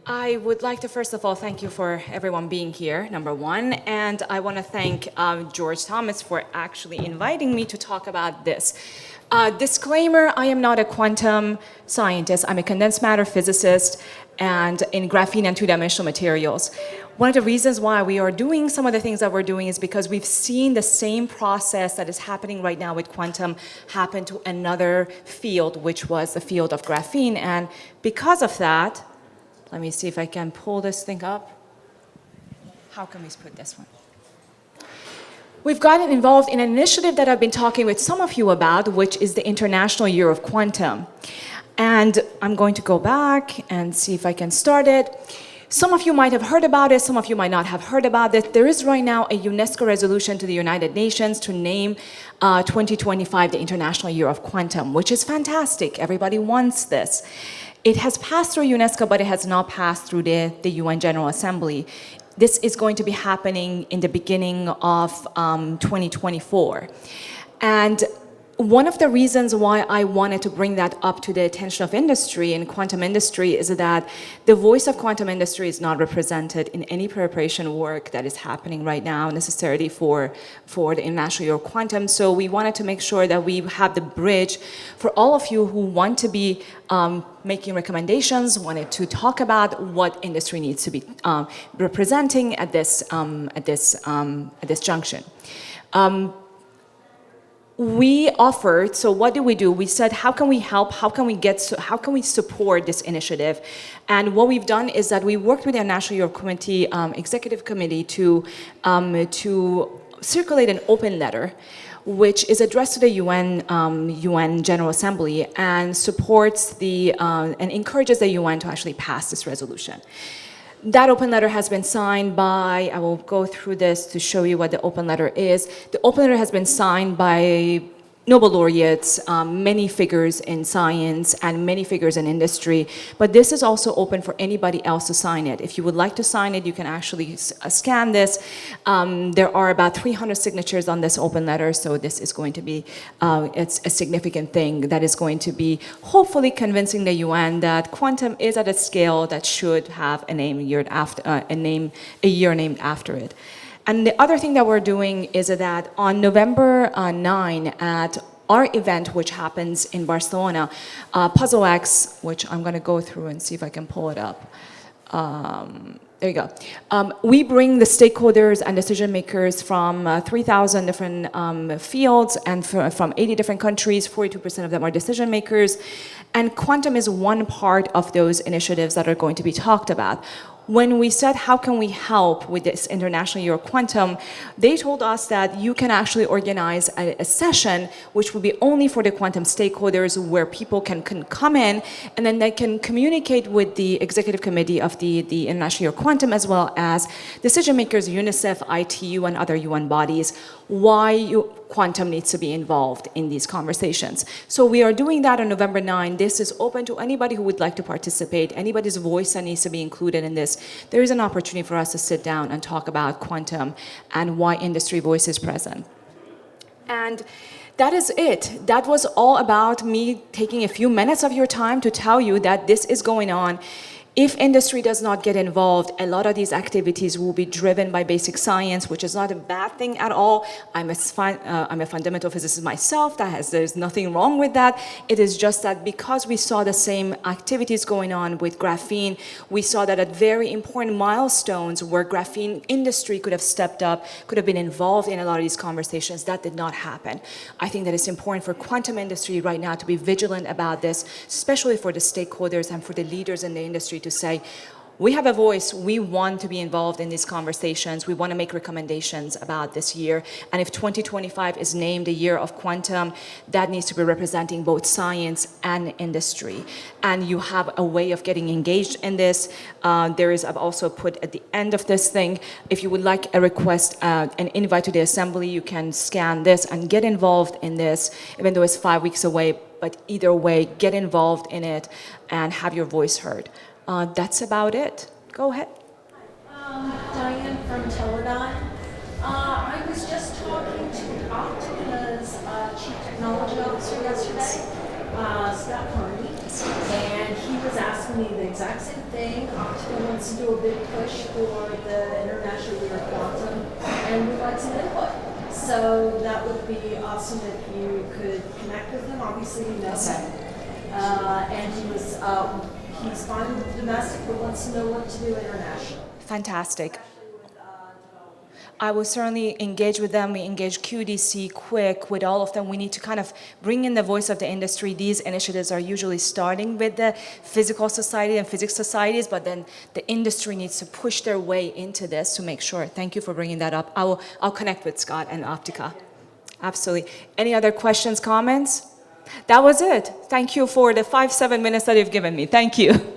I would like to first of all thank you for everyone being here, number one, and I want to thank George Thomas for actually inviting me to talk about this. Disclaimer, I am not a quantum scientist. I'm a condensed matter physicist and in graphene and two-dimensional materials. One of the reasons why we are doing some of the things that we're doing is because we've seen the same process that is happening right now with quantum happen to another field, which was the field of graphene. And because of that, let me see if I can pull this thing up. How can we put this one? We've gotten involved in an initiative that I've been talking with some of you about, which is the International Year of Quantum. And I'm going to go back and see if I can start it. Some of you might have heard about it, some of you might not have heard about it. There is right now a UNESCO resolution to the United Nations to name 2025 the International Year of Quantum, which is fantastic. Everybody wants this. It has passed through UNESCO, but it has not passed through the UN General Assembly. This is going to be happening in the beginning of 2024. And one of the reasons why I wanted to bring that up to the attention of industry and quantum industry is that the voice of quantum industry is not represented in any preparation work that is happening right now necessarily for the International Year of Quantum. So we wanted to make sure that we have the bridge for all of you who want to be making recommendations, wanted to talk about what industry needs to be representing at this junction. We offered, so what did we do? We said, how can we help? How can we support this initiative? And what we've done is that we worked with the National Year Committee Executive Committee to circulate an open letter, which is addressed to the UN General Assembly and supports and encourages the UN to actually pass this resolution. That open letter has been signed by, I will go through this to show you what the open letter is. The open letter has been signed by Nobel laureates, many figures in science and many figures in industry, but this is also open for anybody else to sign it. If you would like to sign it, you can actually scan this. There are about 300 signatures on this open letter, so this is going to be it's a significant thing that is going to be hopefully convincing the UN that quantum is at a scale that should have a year named after it. And the other thing that we're doing is that on November 9 at our event, which happens in Barcelona, Puzzle X, which I'm going to go through and see if I can pull it up. There you go. We bring the stakeholders and decision makers from 3,000 different fields and from 80 different countries. 42% of them are decision makers. And quantum is one part of those initiatives that are going to be talked about. When we said, how can we help with this International Year of Quantum, they told us that you can actually organize a session which will be only for the quantum stakeholders where people can come in and then they can communicate with the executive committee of the International Year of Quantum as well as decision makers, UNICEF, ITU, and other UN bodies, why quantum needs to be involved in these conversations. So we are doing that on November 9. This is open to anybody who would like to participate, anybody's voice that needs to be included in this. There is an opportunity for us to sit down and talk about quantum and why industry voice is present. And that is it. That was all about me taking a few minutes of your time to tell you that this is going on. If industry does not get involved, a lot of these activities will be driven by basic science, which is not a bad thing at all. I'm a fundamental physicist myself. There's nothing wrong with that. It is just that because we saw the same activities going on with graphene, we saw that at very important milestones where graphene industry could have stepped up, could have been involved in a lot of these conversations, that did not happen. I think that it's important for quantum industry right now to be vigilant about this, especially for the stakeholders and for the leaders in the industry to say, we have a voice, we want to be involved in these conversations, we want to make recommendations about this year, and if 2025 is named the year of quantum, that needs to be representing both science and industry. And you have a way of getting engaged in this. I've also put at the end of this thing, if you would like a request, an invite to the assembly, you can scan this and get involved in this, even though it's 5 weeks away, but either way, get involved in it and have your voice heard. That's about it. Go ahead. Diane from Teledyne. I was just talking to Optica's Chief Technology Officer yesterday, Scott Carney, and he was asking me the exact same thing. Optica wants to do a big push for the International Year of Quantum, and we'd like some input. So that would be awesome if you could connect with him. Obviously, you know him. And he's fine with domestic, but wants to know what to do international. Fantastic. Especially with development. I will certainly engage with them. We engage QDC, Quick, with all of them. We need to kind of bring in the voice of the industry. These initiatives are usually starting with the physical society and physics societies, but then the industry needs to push their way into this to make sure. Thank you for bringing that up. I'll connect with Scott and Optica. Absolutely. Any other questions, comments? That was it. Thank you for the 5-7 minutes that you've given me. Thank you.